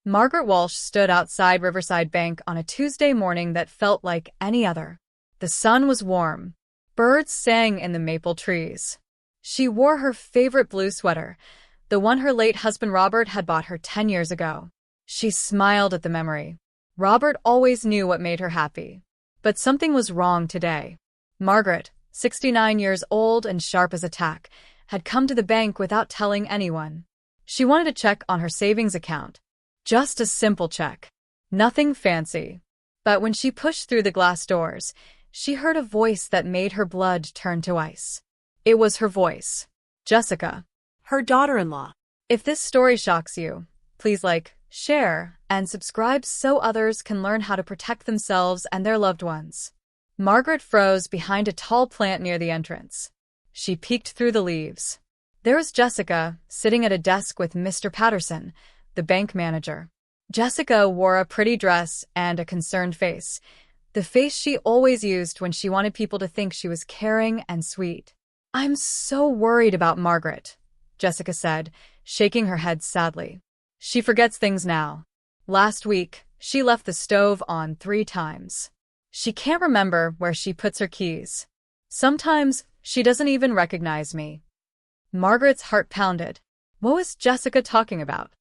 Margaret Walsh stood outside Riverside Bank on a Tuesday morning that felt like any other. The sun was warm. Birds sang in the maple trees. She wore her favorite blue sweater, the one her late husband Robert had bought her 10 years ago. She smiled at the memory. Robert always knew what made her happy. But something was wrong today. Margaret, 69 years old and sharp as a tack, had come to the bank without telling anyone. She wanted to check on her savings account. Just a simple check. Nothing fancy. But when she pushed through the glass doors, she heard a voice that made her blood turn to ice. It was her voice. Jessica. Her daughter-in-law. If this story shocks you, please like, share, and subscribe so others can learn how to protect themselves and their loved ones. Margaret froze behind a tall plant near the entrance. She peeked through the leaves. There was Jessica, sitting at a desk with Mr. Patterson, the bank manager. Jessica wore a pretty dress and a concerned face, the face she always used when she wanted people to think she was caring and sweet. "I'm so worried about Margaret," Jessica said, shaking her head sadly. "She forgets things now. Last week, she left the stove on 3 times. She can't remember where she puts her keys. Sometimes, she doesn't even recognize me." Margaret's heart pounded. What was Jessica talking about?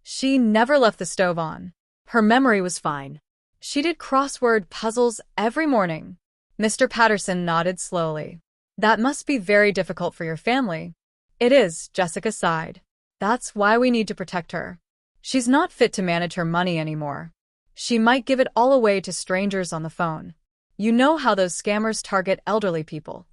She never left the stove on. Her memory was fine. She did crossword puzzles every morning. Mr. Patterson nodded slowly. "That must be very difficult for your family." "It is," Jessica sighed. "That's why we need to protect her. She's not fit to manage her money anymore. She might give it all away to strangers on the phone. You know how those scammers target elderly people."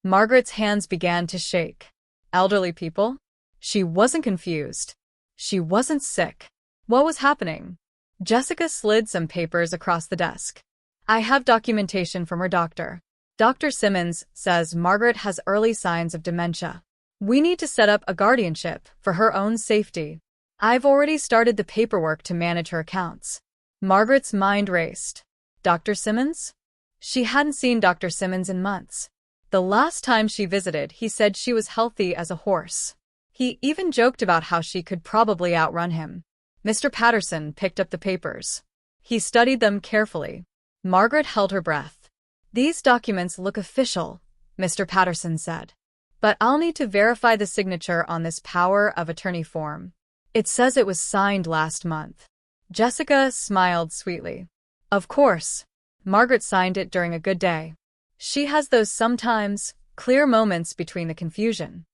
Margaret's hands began to shake. Elderly people? She wasn't confused. She wasn't sick. What was happening? Jessica slid some papers across the desk. "I have documentation from her doctor. Dr. Simmons says Margaret has early signs of dementia. We need to set up a guardianship for her own safety. I've already started the paperwork to manage her accounts." Margaret's mind raced. Dr. Simmons? She hadn't seen Dr. Simmons in months. The last time she visited, he said she was healthy as a horse. He even joked about how she could probably outrun him. Mr. Patterson picked up the papers. He studied them carefully. Margaret held her breath. "These documents look official," Mr. Patterson said. "But I'll need to verify the signature on this power of attorney form. It says it was signed last month." Jessica smiled sweetly. "Of course. Margaret signed it during a good day. She has those sometimes clear moments between the confusion."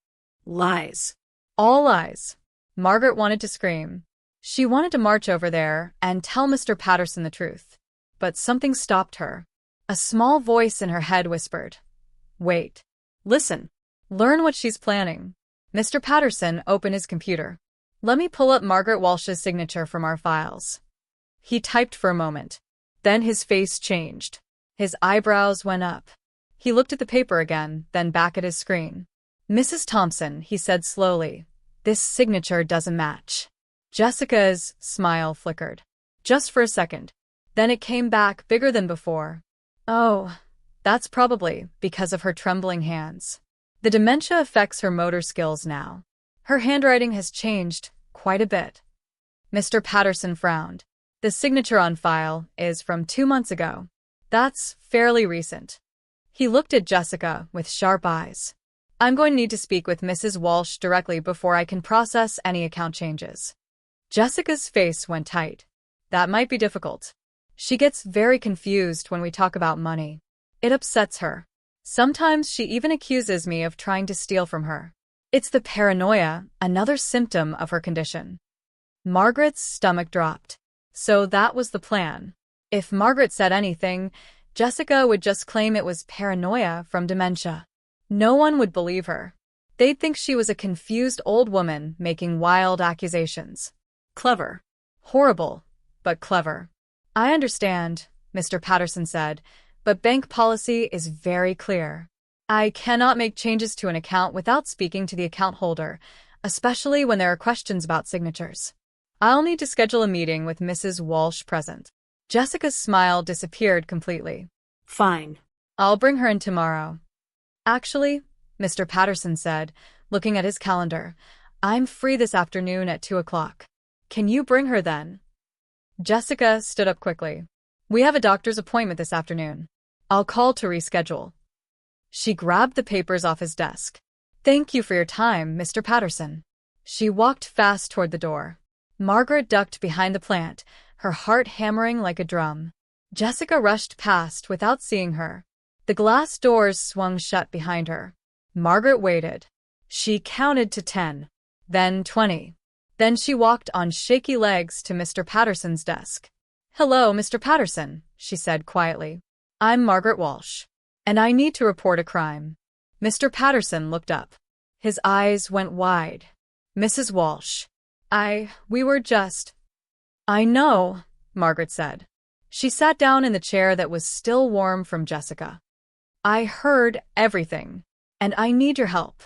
Lies. All lies. Margaret wanted to scream. She wanted to march over there and tell Mr. Patterson the truth. But something stopped her. A small voice in her head whispered, "Wait. Listen. Learn what she's planning." Mr. Patterson opened his computer. "Let me pull up Margaret Walsh's signature from our files." He typed for a moment. Then his face changed. His eyebrows went up. He looked at the paper again, then back at his screen. "Mrs. Thompson," he said slowly, "this signature doesn't match." Jessica's smile flickered. Just for a second. Then it came back bigger than before. "Oh, that's probably because of her trembling hands. The dementia affects her motor skills now. Her handwriting has changed quite a bit." Mr. Patterson frowned. "The signature on file is from 2 months ago. That's fairly recent." He looked at Jessica with sharp eyes. "I'm going to need to speak with Mrs. Walsh directly before I can process any account changes." Jessica's face went tight. "That might be difficult. She gets very confused when we talk about money. It upsets her. Sometimes she even accuses me of trying to steal from her. It's the paranoia, another symptom of her condition." Margaret's stomach dropped. So that was the plan. If Margaret said anything, Jessica would just claim it was paranoia from dementia. No one would believe her. They'd think she was a confused old woman making wild accusations. Clever. Horrible, but clever. "I understand," Mr. Patterson said, "but bank policy is very clear. I cannot make changes to an account without speaking to the account holder, especially when there are questions about signatures. I'll need to schedule a meeting with Mrs. Walsh present." Jessica's smile disappeared completely. "Fine. "I'll bring her in tomorrow." "Actually," Mr. Patterson said, looking at his calendar, "I'm free this afternoon at 2 o'clock. Can you bring her then? Jessica stood up quickly. We have a doctor's appointment this afternoon. I'll call to reschedule. She grabbed the papers off his desk. Thank you for your time, Mr. Patterson. She walked fast toward the door. Margaret ducked behind the plant, her heart hammering like a drum. Jessica rushed past without seeing her. The glass doors swung shut behind her. Margaret waited. She counted to 10, then 20. Then she walked on shaky legs to Mr. Patterson's desk. Hello, Mr. Patterson, she said quietly. I'm Margaret Walsh, and I need to report a crime. Mr. Patterson looked up. His eyes went wide. Mrs. Walsh. We were just… I know, Margaret said. She sat down in the chair that was still warm from Jessica. I heard everything, and I need your help.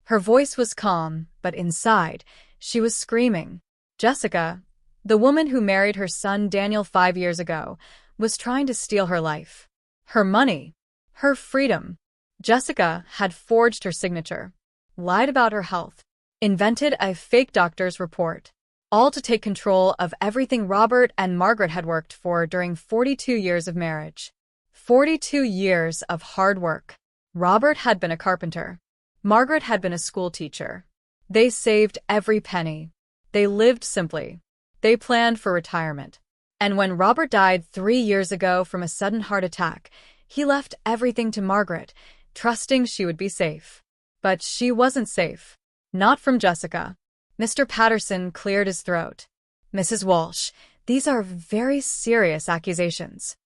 Her voice was calm, but inside, she was screaming. Jessica, the woman who married her son Daniel 5 years ago, was trying to steal her life. Her money. Her freedom. Jessica had forged her signature, lied about her health, invented a fake doctor's report, all to take control of everything Robert and Margaret had worked for during 42 years of marriage. 42 years of hard work. Robert had been a carpenter. Margaret had been a school teacher. They saved every penny. They lived simply. They planned for retirement. And when Robert died 3 years ago from a sudden heart attack, he left everything to Margaret, trusting she would be safe. But she wasn't safe. Not from Jessica. Mr. Patterson cleared his throat. Mrs. Walsh, these are very serious accusations.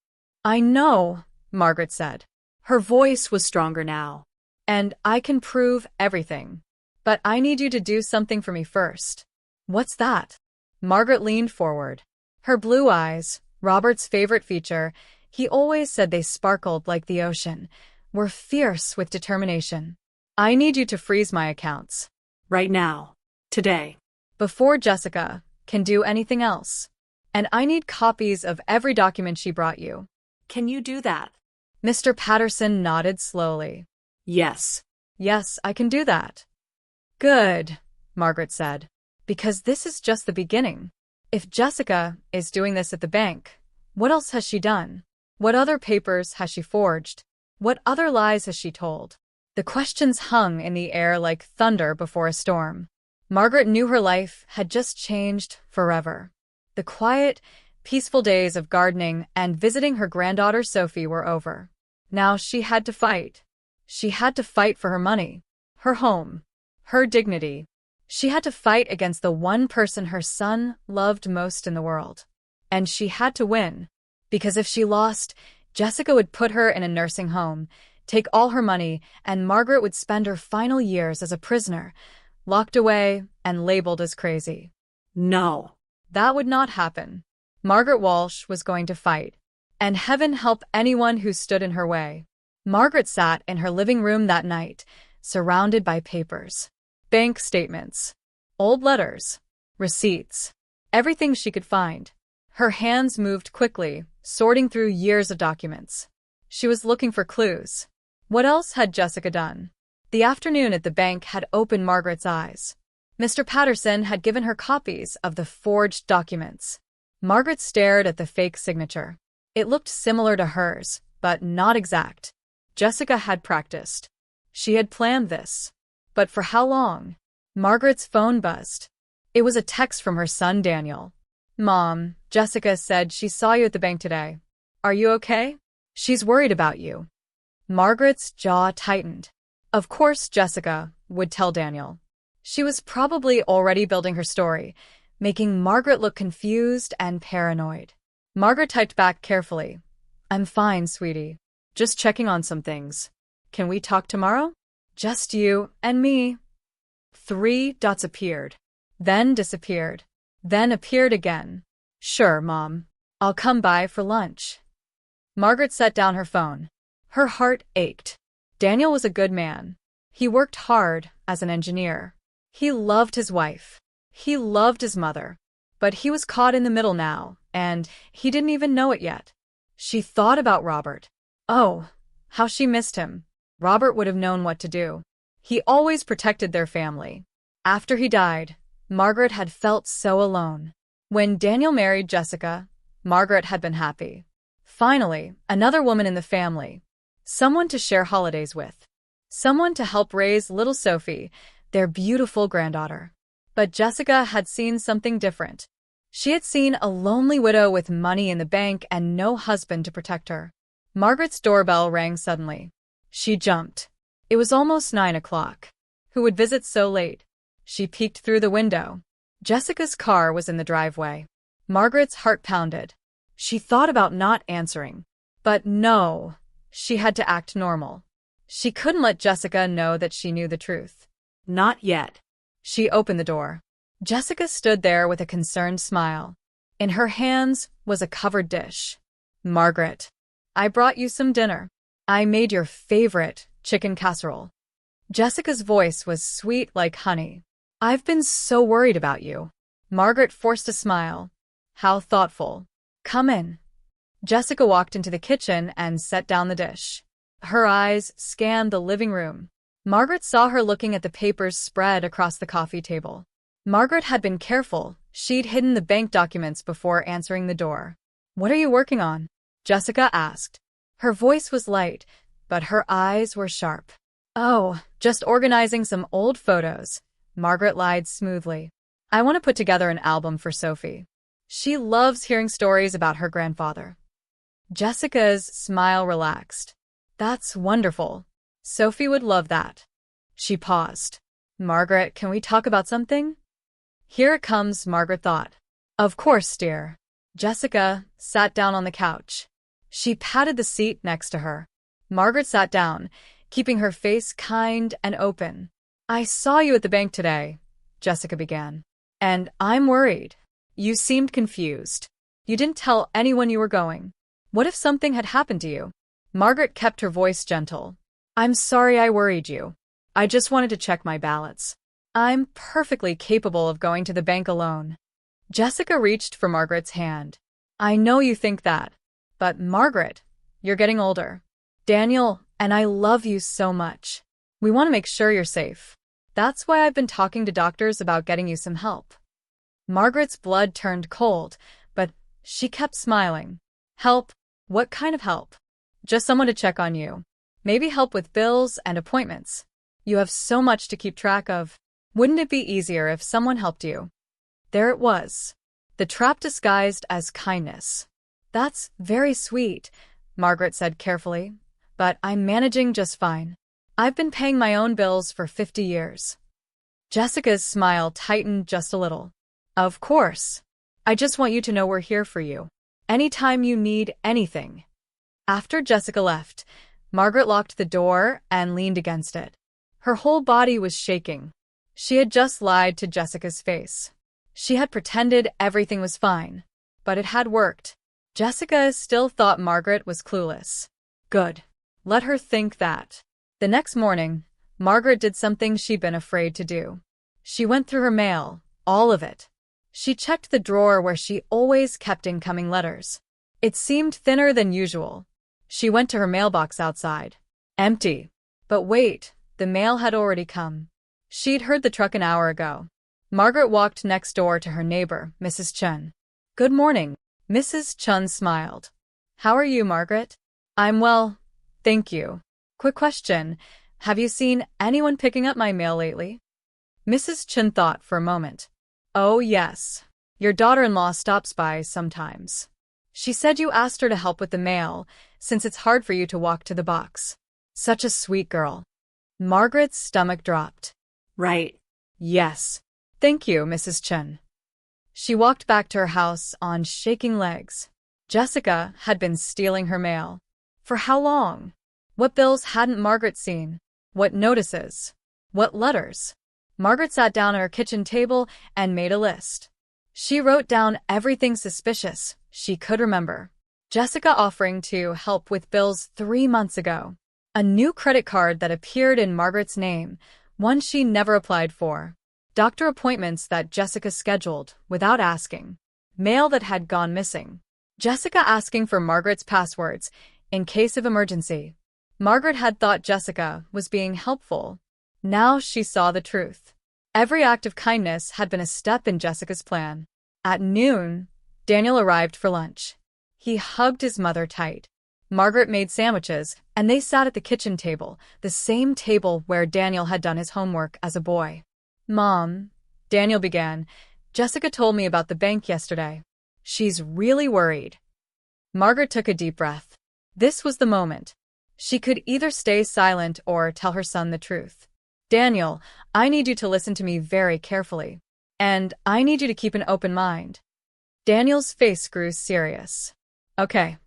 I know, Margaret said. Her voice was stronger now. And I can prove everything. But I need you to do something for me first. What's that? Margaret leaned forward. Her blue eyes, Robert's favorite feature, he always said they sparkled like the ocean, were fierce with determination. I need you to freeze my accounts. Right now. Today. Before Jessica can do anything else. And I need copies of every document she brought you. Can you do that? Mr. Patterson nodded slowly. Yes. Yes, I can do that. Good, Margaret said. Because this is just the beginning. If Jessica is doing this at the bank, what else has she done? What other papers has she forged? What other lies has she told? The questions hung in the air like thunder before a storm. Margaret knew her life had just changed forever. The quiet, peaceful days of gardening and visiting her granddaughter Sophie were over. Now she had to fight. She had to fight for her money, her home, her dignity. She had to fight against the one person her son loved most in the world. And she had to win. Because if she lost, Jessica would put her in a nursing home, take all her money, and Margaret would spend her final years as a prisoner, locked away and labeled as crazy. No. That would not happen. Margaret Walsh was going to fight. And heaven help anyone who stood in her way. Margaret sat in her living room that night, surrounded by papers. Bank statements. Old letters. Receipts. Everything she could find. Her hands moved quickly, sorting through years of documents. She was looking for clues. What else had Jessica done? The afternoon at the bank had opened Margaret's eyes. Mr. Patterson had given her copies of the forged documents. Margaret stared at the fake signature. It looked similar to hers, but not exact. Jessica had practiced. She had planned this. But for how long? Margaret's phone buzzed. It was a text from her son Daniel. Mom, Jessica said she saw you at the bank today. Are you okay? She's worried about you. Margaret's jaw tightened. Of course Jessica would tell Daniel. She was probably already building her story, making Margaret look confused and paranoid. Margaret typed back carefully. I'm fine, sweetie. Just checking on some things. Can we talk tomorrow? Just you and me. 3 dots appeared, then disappeared, then appeared again. Sure, Mom. I'll come by for lunch. Margaret set down her phone. Her heart ached. Daniel was a good man. He worked hard as an engineer. He loved his wife. He loved his mother. But he was caught in the middle now, and he didn't even know it yet. She thought about Robert. Oh, how she missed him. Robert would have known what to do. He always protected their family. After he died, Margaret had felt so alone. When Daniel married Jessica, Margaret had been happy. Finally, another woman in the family. Someone to share holidays with. Someone to help raise little Sophie, their beautiful granddaughter. But Jessica had seen something different. She had seen a lonely widow with money in the bank and no husband to protect her. Margaret's doorbell rang suddenly. She jumped. It was almost 9 o'clock. Who would visit so late? She peeked through the window. Jessica's car was in the driveway. Margaret's heart pounded. She thought about not answering. But no, she had to act normal. She couldn't let Jessica know that she knew the truth. Not yet. She opened the door. Jessica stood there with a concerned smile. In her hands was a covered dish. Margaret, I brought you some dinner. I made your favorite chicken casserole. Jessica's voice was sweet like honey. I've been so worried about you. Margaret forced a smile. How thoughtful. Come in. Jessica walked into the kitchen and set down the dish. Her eyes scanned the living room. Margaret saw her looking at the papers spread across the coffee table. Margaret had been careful. She'd hidden the bank documents before answering the door. What are you working on? Jessica asked. Her voice was light, but her eyes were sharp. Oh, just organizing some old photos. Margaret lied smoothly. I want to put together an album for Sophie. She loves hearing stories about her grandfather. Jessica's smile relaxed. That's wonderful. Sophie would love that. She paused. Margaret, can we talk about something? Here it comes, Margaret thought. Of course, dear. Jessica sat down on the couch. She patted the seat next to her. Margaret sat down, keeping her face kind and open. I saw you at the bank today, Jessica began. And I'm worried. You seemed confused. You didn't tell anyone you were going. What if something had happened to you? Margaret kept her voice gentle. I'm sorry I worried you. I just wanted to check my ballots. I'm perfectly capable of going to the bank alone. Jessica reached for Margaret's hand. I know you think that. But Margaret, you're getting older. Daniel and I love you so much. We want to make sure you're safe. That's why I've been talking to doctors about getting you some help. Margaret's blood turned cold, but she kept smiling. Help? What kind of help? Just someone to check on you. Maybe help with bills and appointments. You have so much to keep track of. Wouldn't it be easier if someone helped you? There it was. The trap disguised as kindness. That's very sweet, Margaret said carefully. But I'm managing just fine. I've been paying my own bills for 50 years. Jessica's smile tightened just a little. Of course. I just want you to know we're here for you. Anytime you need anything. After Jessica left, Margaret locked the door and leaned against it. Her whole body was shaking. She had just lied to Jessica's face. She had pretended everything was fine, but it had worked. Jessica still thought Margaret was clueless. Good. Let her think that. The next morning, Margaret did something she'd been afraid to do. She went through her mail, all of it. She checked the drawer where she always kept incoming letters. It seemed thinner than usual. She went to her mailbox outside. Empty. But wait, the mail had already come. She'd heard the truck an hour ago. Margaret walked next door to her neighbor, Mrs. Chun. Good morning. Mrs. Chun smiled. How are you, Margaret? I'm well, thank you. Quick question. Have you seen anyone picking up my mail lately? Mrs. Chun thought for a moment. Oh, yes. Your daughter-in-law stops by sometimes. She said you asked her to help with the mail, since it's hard for you to walk to the box. Such a sweet girl. Margaret's stomach dropped. Right. Yes. Thank you, Mrs. Chun. She walked back to her house on shaking legs. Jessica had been stealing her mail. For how long? What bills hadn't Margaret seen? What notices? What letters? Margaret sat down at her kitchen table and made a list. She wrote down everything suspicious she could remember. Jessica offering to help with bills 3 months ago. A new credit card that appeared in Margaret's name, one she never applied for. Doctor appointments that Jessica scheduled without asking. Mail that had gone missing. Jessica asking for Margaret's passwords in case of emergency. Margaret had thought Jessica was being helpful. Now she saw the truth. Every act of kindness had been a step in Jessica's plan. At noon, Daniel arrived for lunch. He hugged his mother tight. Margaret made sandwiches, and they sat at the kitchen table, the same table where Daniel had done his homework as a boy. "Mom," Daniel began, "Jessica told me about the bank yesterday. She's really worried." Margaret took a deep breath. This was the moment. She could either stay silent or tell her son the truth. "Daniel, I need you to listen to me very carefully. And I need you to keep an open mind." Daniel's face grew serious. "Okay.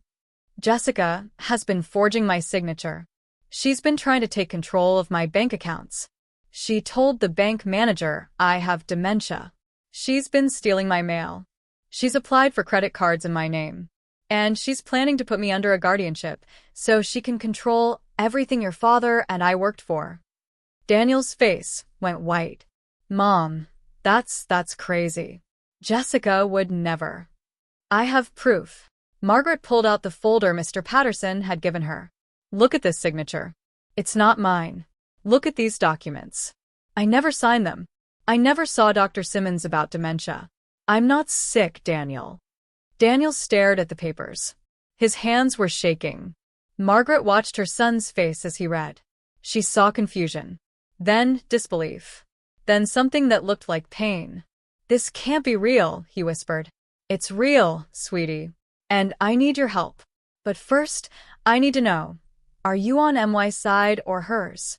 Jessica has been forging my signature. She's been trying to take control of my bank accounts. She told the bank manager I have dementia. She's been stealing my mail. She's applied for credit cards in my name. And she's planning to put me under a guardianship so she can control everything your father and I worked for." Daniel's face went white. "Mom, that's crazy. Jessica would never." "I have proof." Margaret pulled out the folder Mr. Patterson had given her. "Look at this signature. It's not mine. Look at these documents. I never signed them. I never saw Dr. Simmons about dementia. I'm not sick, Daniel." Daniel stared at the papers. His hands were shaking. Margaret watched her son's face as he read. She saw confusion, then disbelief, then something that looked like pain. "This can't be real," he whispered. "It's real, sweetie. And I need your help. But first, I need to know, are you on MY's side or hers?"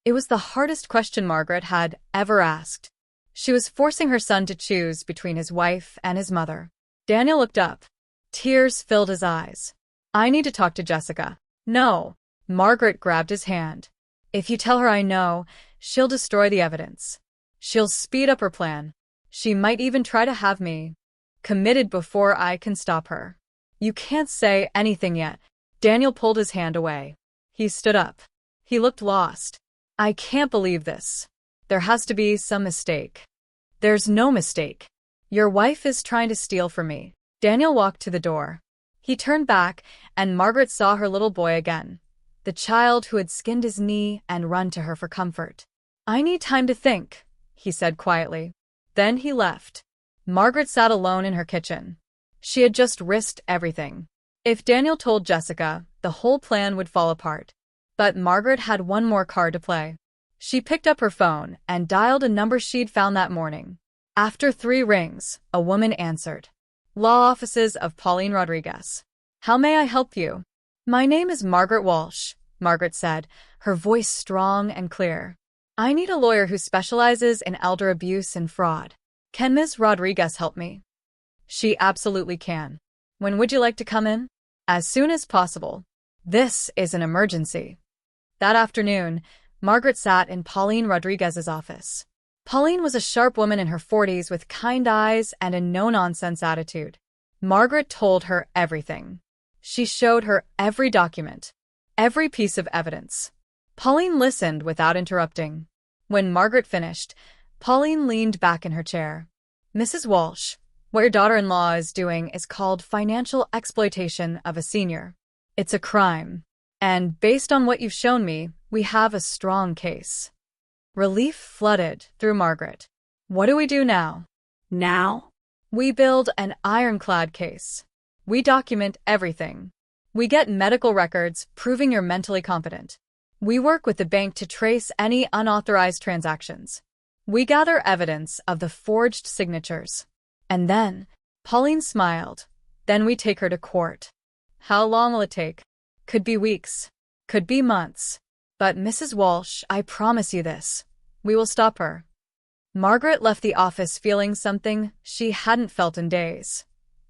It was the hardest question Margaret had ever asked. She was forcing her son to choose between his wife and his mother. Daniel looked up. Tears filled his eyes. "I need to talk to Jessica." "No." Margaret grabbed his hand. "If you tell her I know, she'll destroy the evidence. She'll speed up her plan. She might even try to have me committed before I can stop her." "You can't say anything yet." Daniel pulled his hand away. He stood up. He looked lost. "I can't believe this. There has to be some mistake." "There's no mistake. Your wife is trying to steal from me." Daniel walked to the door. He turned back, and Margaret saw her little boy again, the child who had skinned his knee and run to her for comfort. "I need time to think," he said quietly. Then he left. Margaret sat alone in her kitchen. She had just risked everything. If Daniel told Jessica, the whole plan would fall apart. But Margaret had one more card to play. She picked up her phone and dialed a number she'd found that morning. After 3 rings, a woman answered. "Law offices of Pauline Rodriguez. How may I help you?" "My name is Margaret Walsh," Margaret said, her voice strong and clear. "I need a lawyer who specializes in elder abuse and fraud. Can Ms. Rodriguez help me?" "She absolutely can. When would you like to come in?" "As soon as possible. This is an emergency." That afternoon, Margaret sat in Pauline Rodriguez's office. Pauline was a sharp woman in her 40s with kind eyes and a no-nonsense attitude. Margaret told her everything. She showed her every document, every piece of evidence. Pauline listened without interrupting. When Margaret finished, Pauline leaned back in her chair. "Mrs. Walsh, what your daughter-in-law is doing is called financial exploitation of a senior. It's a crime. And based on what you've shown me, we have a strong case." Relief flooded through Margaret. "What do we do now?" "Now?" "We build an ironclad case. We document everything. We get medical records proving you're mentally competent. We work with the bank to trace any unauthorized transactions. We gather evidence of the forged signatures. And then," Pauline smiled, "then we take her to court. How long will it take? Could be weeks. Could be months. But Mrs. Walsh, I promise you this. We will stop her." Margaret left the office feeling something she hadn't felt in days.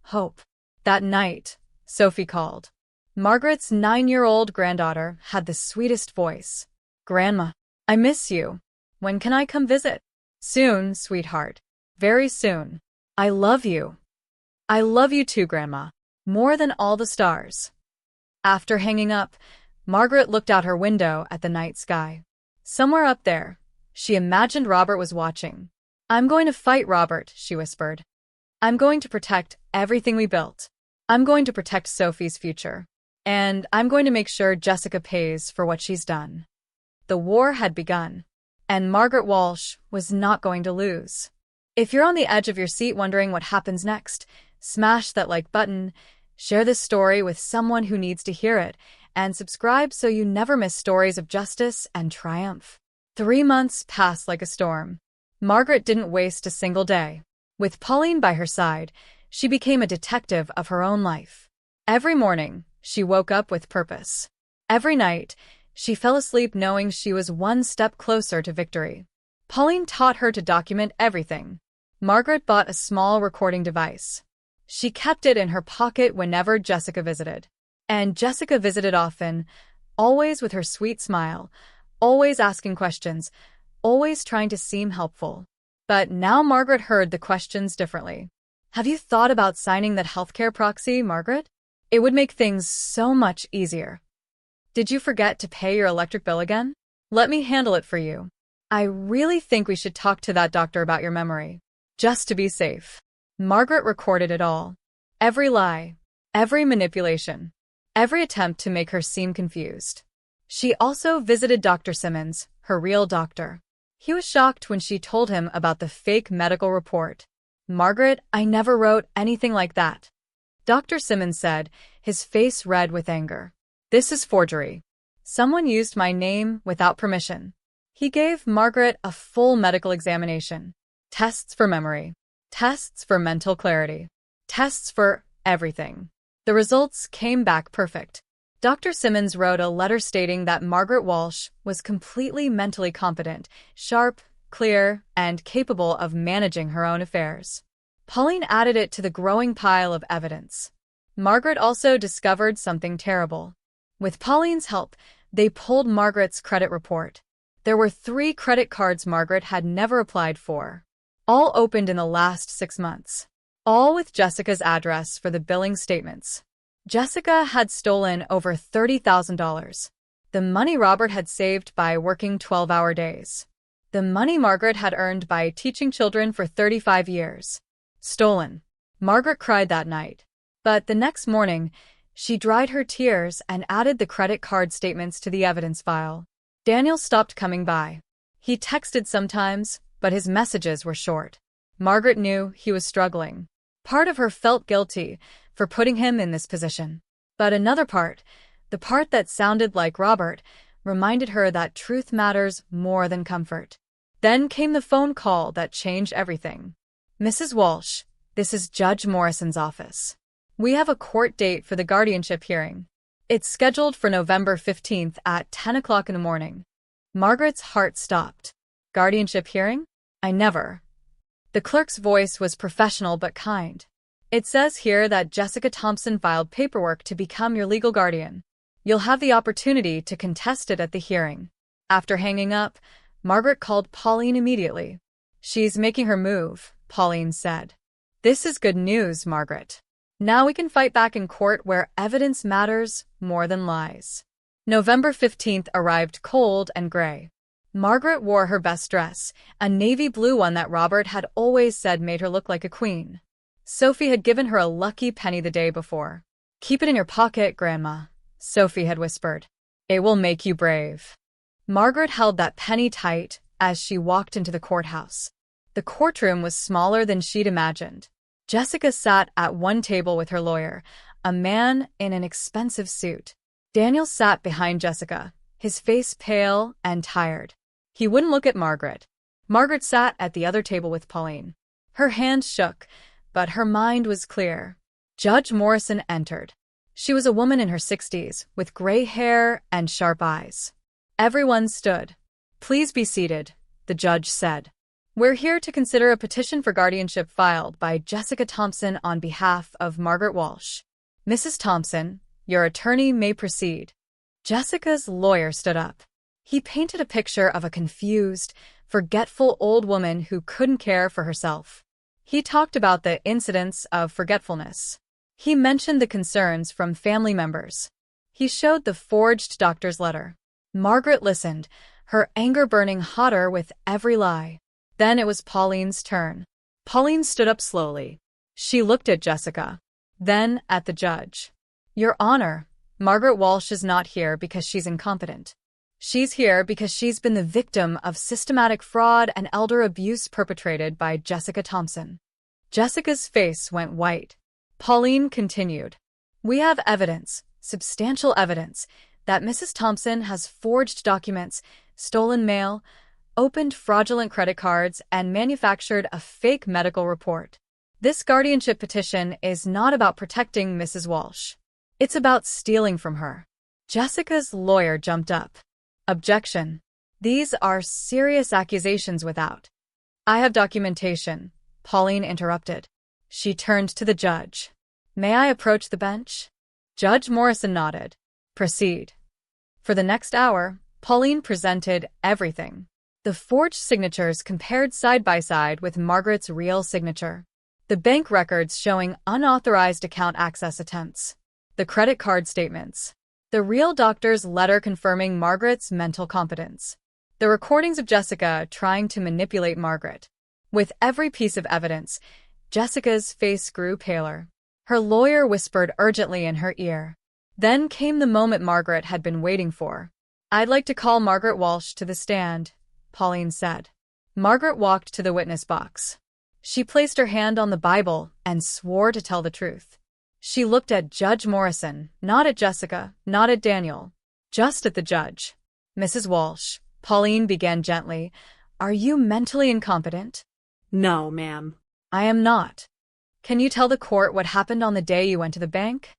Hope. That night, Sophie called. Margaret's 9-year-old granddaughter had the sweetest voice. "Grandma, I miss you. When can I come visit?" "Soon, sweetheart. Very soon. I love you." "I love you too, Grandma. More than all the stars." After hanging up, Margaret looked out her window at the night sky. Somewhere up there, she imagined Robert was watching. "I'm going to fight Robert," she whispered. "I'm going to protect everything we built. I'm going to protect Sophie's future. And I'm going to make sure Jessica pays for what she's done." The war had begun, and Margaret Walsh was not going to lose. If you're on the edge of your seat wondering what happens next, smash that like button, share this story with someone who needs to hear it, and subscribe so you never miss stories of justice and triumph. 3 months passed like a storm. Margaret didn't waste a single day. With Pauline by her side, she became a detective of her own life. Every morning, she woke up with purpose. Every night, she fell asleep knowing she was one step closer to victory. Pauline taught her to document everything. Margaret bought a small recording device. She kept it in her pocket whenever Jessica visited. And Jessica visited often, always with her sweet smile, always asking questions, always trying to seem helpful. But now Margaret heard the questions differently. Have you thought about signing that healthcare proxy, Margaret? It would make things so much easier. Did you forget to pay your electric bill again? Let me handle it for you. I really think we should talk to that doctor about your memory. Just to be safe. Margaret recorded it all. Every lie, every manipulation, every attempt to make her seem confused. She also visited Dr. Simmons, her real doctor. He was shocked when she told him about the fake medical report. Margaret, I never wrote anything like that. Dr. Simmons said, his face red with anger. This is forgery. Someone used my name without permission. He gave Margaret a full medical examination. Tests for memory. Tests for mental clarity. Tests for everything. The results came back perfect. Dr. Simmons wrote a letter stating that Margaret Walsh was completely mentally competent, sharp, clear, and capable of managing her own affairs. Pauline added it to the growing pile of evidence. Margaret also discovered something terrible. With Pauline's help, they pulled Margaret's credit report. There were 3 credit cards Margaret had never applied for. All opened in the last 6 months. All with Jessica's address for the billing statements. Jessica had stolen over $30,000. The money Robert had saved by working 12-hour days. The money Margaret had earned by teaching children for 35 years. Stolen. Margaret cried that night. But the next morning, she dried her tears and added the credit card statements to the evidence file. Daniel stopped coming by. He texted sometimes, but his messages were short. Margaret knew he was struggling. Part of her felt guilty for putting him in this position. But another part, the part that sounded like Robert, reminded her that truth matters more than comfort. Then came the phone call that changed everything. Mrs. Walsh, this is Judge Morrison's office. We have a court date for the guardianship hearing. It's scheduled for November 15th at 10 o'clock in the morning. Margaret's heart stopped. Guardianship hearing? I never. The clerk's voice was professional but kind. It says here that Jessica Thompson filed paperwork to become your legal guardian. You'll have the opportunity to contest it at the hearing. After hanging up, Margaret called Pauline immediately. She's making her move, Pauline said. This is good news, Margaret. Now we can fight back in court where evidence matters more than lies. November 15th arrived cold and gray. Margaret wore her best dress, a navy blue one that Robert had always said made her look like a queen. Sophie had given her a lucky penny the day before. Keep it in your pocket, Grandma, Sophie had whispered. It will make you brave. Margaret held that penny tight as she walked into the courthouse. The courtroom was smaller than she'd imagined. Jessica sat at one table with her lawyer, a man in an expensive suit. Daniel sat behind Jessica, his face pale and tired. He wouldn't look at Margaret. Margaret sat at the other table with Pauline. Her hands shook, but her mind was clear. Judge Morrison entered. She was a woman in her 60s, with gray hair and sharp eyes. Everyone stood. Please be seated, the judge said. We're here to consider a petition for guardianship filed by Jessica Thompson on behalf of Margaret Walsh. Mrs. Thompson, your attorney may proceed. Jessica's lawyer stood up. He painted a picture of a confused, forgetful old woman who couldn't care for herself. He talked about the incidents of forgetfulness. He mentioned the concerns from family members. He showed the forged doctor's letter. Margaret listened, her anger burning hotter with every lie. Then it was Pauline's turn. Pauline stood up slowly. She looked at Jessica, then at the judge. Your Honor, Margaret Walsh is not here because she's incompetent. She's here because she's been the victim of systematic fraud and elder abuse perpetrated by Jessica Thompson. Jessica's face went white. Pauline continued. We have evidence, substantial evidence, that Mrs. Thompson has forged documents, stolen mail, opened fraudulent credit cards, and manufactured a fake medical report. This guardianship petition is not about protecting Mrs. Walsh. It's about stealing from her. Jessica's lawyer jumped up. Objection. These are serious accusations without. I have documentation, Pauline interrupted. She turned to the judge. May I approach the bench? Judge Morrison nodded. Proceed. For the next hour, Pauline presented everything. The forged signatures compared side by side with Margaret's real signature. The bank records showing unauthorized account access attempts. The credit card statements. The real doctor's letter confirming Margaret's mental competence. The recordings of Jessica trying to manipulate Margaret. With every piece of evidence, Jessica's face grew paler. Her lawyer whispered urgently in her ear. Then came the moment Margaret had been waiting for. I'd like to call Margaret Walsh to the stand, Pauline said. Margaret walked to the witness box. She placed her hand on the Bible and swore to tell the truth. She looked at Judge Morrison, not at Jessica, not at Daniel, just at the judge. Mrs. Walsh, Pauline began gently, are you mentally incompetent? No, ma'am. I am not. Can you tell the court what happened on the day you went to the bank?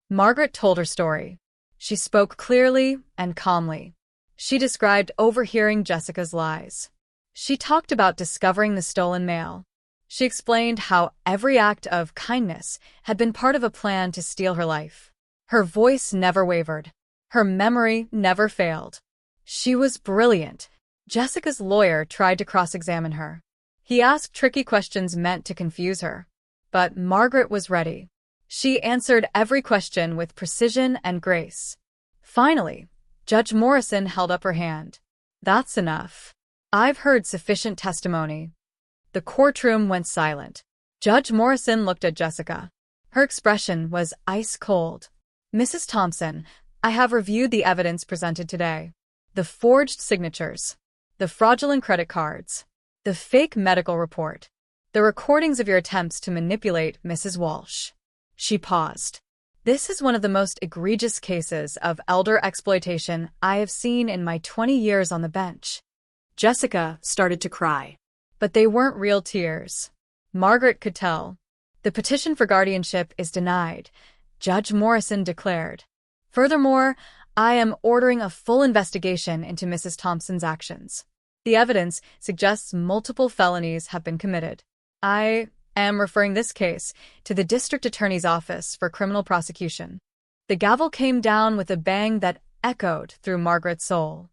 Margaret told her story. She spoke clearly and calmly. She described overhearing Jessica's lies. She talked about discovering the stolen mail. She explained how every act of kindness had been part of a plan to steal her life. Her voice never wavered. Her memory never failed. She was brilliant. Jessica's lawyer tried to cross-examine her. He asked tricky questions meant to confuse her. But Margaret was ready. She answered every question with precision and grace. Finally, Judge Morrison held up her hand. That's enough. I've heard sufficient testimony. The courtroom went silent. Judge Morrison looked at Jessica. Her expression was ice cold. Mrs. Thompson, I have reviewed the evidence presented today. The forged signatures, the fraudulent credit cards, the fake medical report, the recordings of your attempts to manipulate Mrs. Walsh. She paused. This is one of the most egregious cases of elder exploitation I have seen in my 20 years on the bench. Jessica started to cry. But they weren't real tears. Margaret could tell. The petition for guardianship is denied, Judge Morrison declared. Furthermore, I am ordering a full investigation into Mrs. Thompson's actions. The evidence suggests multiple felonies have been committed. I am referring this case to the District Attorney's Office for criminal prosecution. The gavel came down with a bang that echoed through Margaret's soul.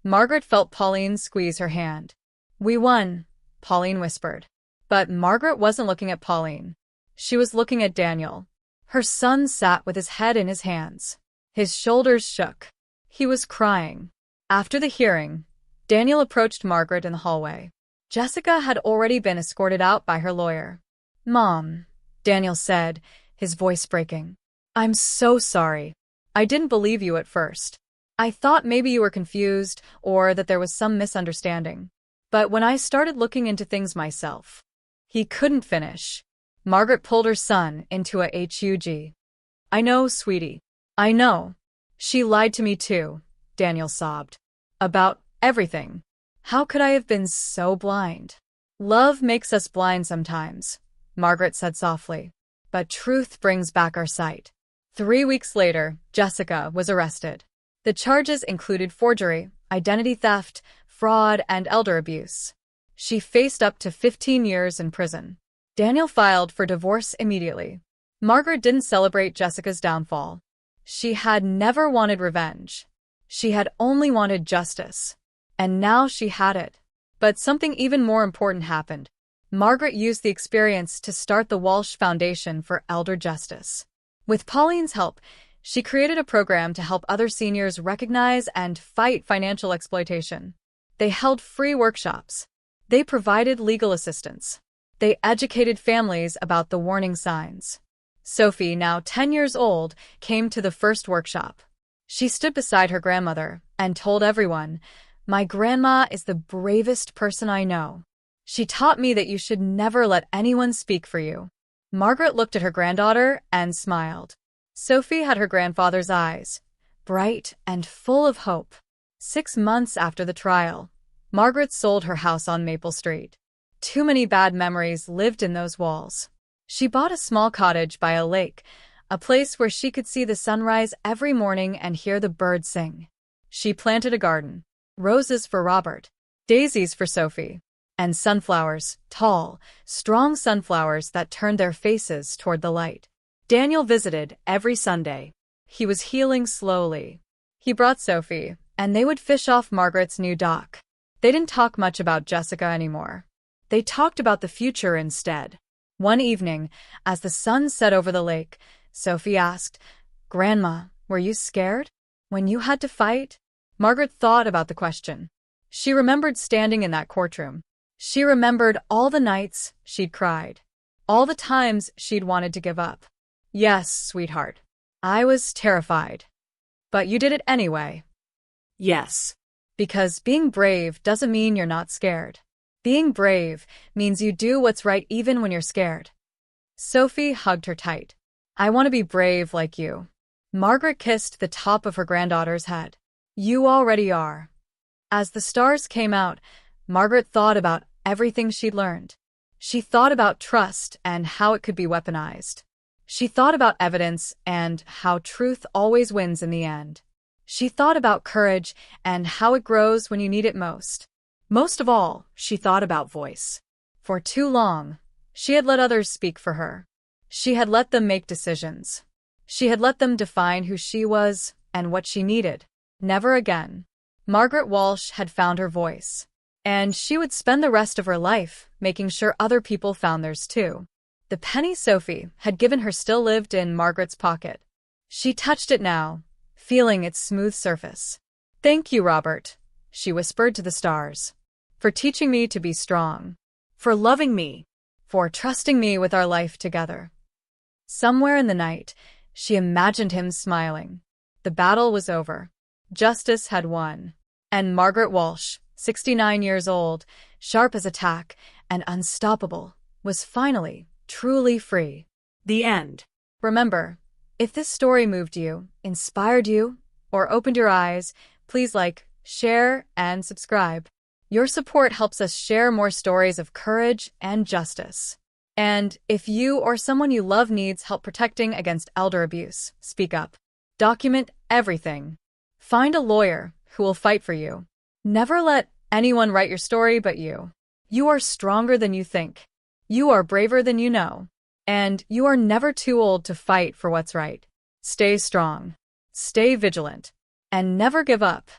Margaret felt Pauline squeeze her hand. We won, Pauline whispered. But Margaret wasn't looking at Pauline. She was looking at Daniel. Her son sat with his head in his hands. His shoulders shook. He was crying. After the hearing, Daniel approached Margaret in the hallway. Jessica had already been escorted out by her lawyer. Mom, Daniel said, his voice breaking. I'm so sorry. I didn't believe you at first. I thought maybe you were confused or that there was some misunderstanding. But when I started looking into things myself, he couldn't finish. Margaret pulled her son into a hug. I know, sweetie. I know. She lied to me too, Daniel sobbed. About everything. How could I have been so blind? Love makes us blind sometimes, Margaret said softly. But truth brings back our sight. 3 weeks later, Jessica was arrested. The charges included forgery, identity theft, fraud, and elder abuse. She faced up to 15 years in prison. Daniel filed for divorce immediately. Margaret didn't celebrate Jessica's downfall. She had never wanted revenge. She had only wanted justice. And now she had it. But something even more important happened. Margaret used the experience to start the Walsh Foundation for Elder Justice. With Pauline's help, she created a program to help other seniors recognize and fight financial exploitation. They held free workshops. They provided legal assistance. They educated families about the warning signs. Sophie, now 10 years old, came to the first workshop. She stood beside her grandmother, and told everyone, "My grandma is the bravest person I know. She taught me that you should never let anyone speak for you." Margaret looked at her granddaughter and smiled. Sophie had her grandfather's eyes, bright and full of hope. 6 months after the trial, Margaret sold her house on Maple Street. Too many bad memories lived in those walls. She bought a small cottage by a lake, a place where she could see the sunrise every morning and hear the birds sing. She planted a garden, roses for Robert, daisies for Sophie, and sunflowers, tall, strong sunflowers that turned their faces toward the light. Daniel visited every Sunday. He was healing slowly. He brought Sophie, and they would fish off Margaret's new dock. They didn't talk much about Jessica anymore. They talked about the future instead. One evening, as the sun set over the lake, Sophie asked, "Grandma, were you scared when you had to fight?" Margaret thought about the question. She remembered standing in that courtroom. She remembered all the nights she'd cried, all the times she'd wanted to give up. "Yes, sweetheart. I was terrified. But you did it anyway." Yes. Because being brave doesn't mean you're not scared. Being brave means you do what's right even when you're scared. Sophie hugged her tight. "I want to be brave like you." Margaret kissed the top of her granddaughter's head. "You already are." As the stars came out, Margaret thought about everything she'd learned. She thought about trust and how it could be weaponized. She thought about evidence and how truth always wins in the end. She thought about courage and how it grows when you need it most. Most of all, she thought about voice. For too long, she had let others speak for her. She had let them make decisions. She had let them define who she was and what she needed. Never again. Margaret Walsh had found her voice, and she would spend the rest of her life making sure other people found theirs too. The penny Sophie had given her still lived in Margaret's pocket. She touched it now, feeling its smooth surface. "Thank you, Robert," she whispered to the stars, "for teaching me to be strong, For loving me. for trusting me with our life together." Somewhere in the night, she imagined him smiling. The battle was over. Justice had won. And Margaret Walsh, 69 years old, sharp as a tack, and unstoppable, was finally truly free. The end. Remember, if this story moved you, inspired you, or opened your eyes, please like, share, and subscribe. Your support helps us share more stories of courage and justice. And if you or someone you love needs help protecting against elder abuse, speak up. Document everything. Find a lawyer who will fight for you. Never let anyone write your story but you. You are stronger than you think. You are braver than you know. And you are never too old to fight for what's right. Stay strong. Stay vigilant. And never give up.